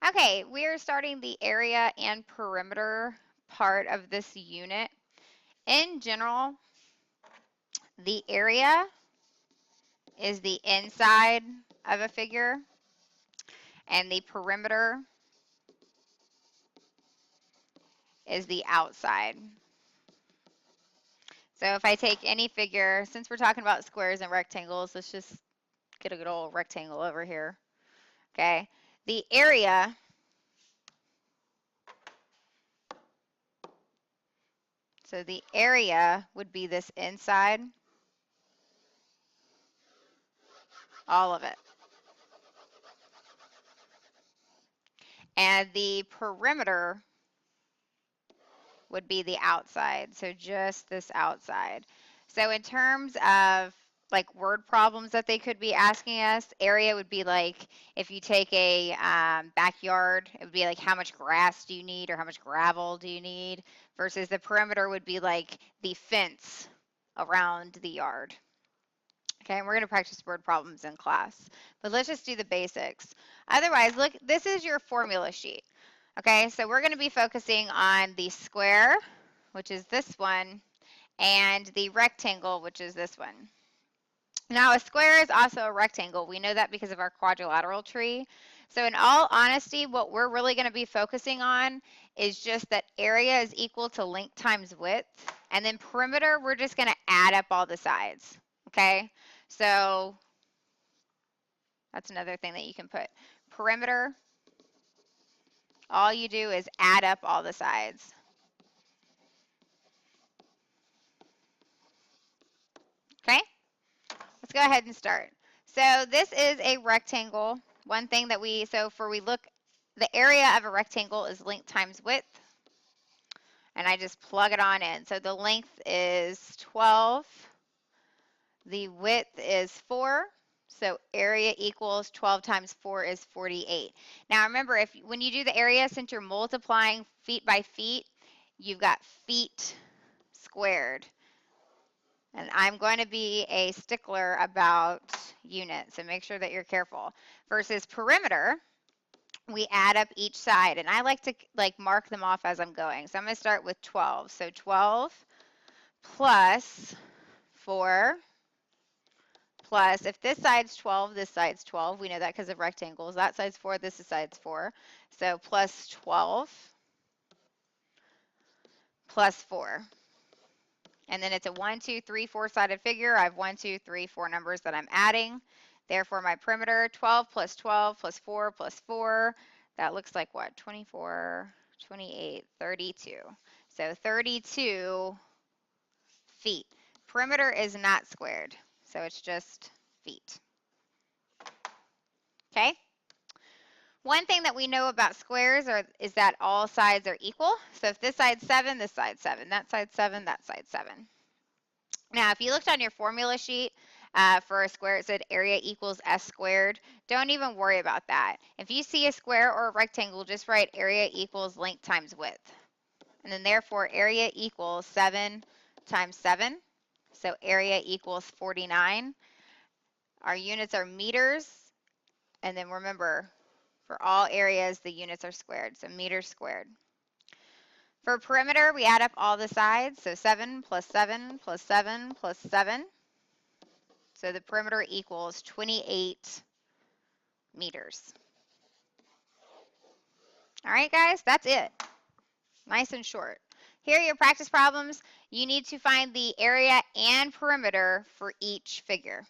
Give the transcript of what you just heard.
Okay, we are starting the area and perimeter part of this unit. In general, the area is the inside of a figure, and the perimeter is the outside. So if I take any figure, since we're talking about squares and rectangles, let's just get a good old rectangle over here. Okay, the area so the area would be this inside, all of it. And the perimeter would be the outside, so just this outside. So in terms of like word problems that they could be asking us, area would be like if you take a backyard, it would be like how much grass do you need or how much gravel do you need, versus the perimeter would be like the fence around the yard. Okay, and we're going to practice word problems in class, but let's just do the basics. Otherwise, look, this is your formula sheet. Okay, so we're going to be focusing on the square, which is this one, and the rectangle, which is this one. Now, a square is also a rectangle. We know that because of our quadrilateral tree. So in all honesty, what we're really going to be focusing on is just that area is equal to length times width, and then perimeter, we're just going to add up all the sides. Okay, so that's another thing that you can put. Perimeter, all you do is add up all the sides. Okay, let's go ahead and start. So this is a rectangle. One thing that we look, the area of a rectangle is length times width. And I just plug it on in. So the length is 12. The width is 4. So area equals 12 times 4 is 48. Now remember, when you do the area, since you're multiplying feet by feet, you've got feet squared. And I'm going to be a stickler about units, so make sure that you're careful. Versus perimeter, we add up each side, and I like to mark them off as I'm going. So I'm going to start with 12. So 12 plus 4 plus, if this side's 12, this side's 12. We know that because of rectangles. That side's 4, this side's 4. So plus 12 plus 4. And then it's a 1, 2, 3, 4-sided figure. I have 1, 2, 3, 4 numbers that I'm adding. Therefore, my perimeter, 12 plus 12 plus 4 plus 4. That looks like what? 24, 28, 32. So 32 feet. Perimeter is not squared, so it's just feet. Okay? One thing that we know about squares is that all sides are equal. So if this side's 7, this side's 7, that side's 7, that side's 7. Now, if you looked on your formula sheet for a square, it said area equals s squared. Don't even worry about that. If you see a square or a rectangle, just write area equals length times width. And then therefore, area equals 7 times 7. So area equals 49. Our units are meters. And then remember, for all areas, the units are squared. So meters squared. For perimeter, we add up all the sides. So 7 plus 7 plus 7 plus 7. So the perimeter equals 28 meters. All right, guys, that's it. Nice and short. Here are your practice problems. You need to find the area and perimeter for each figure.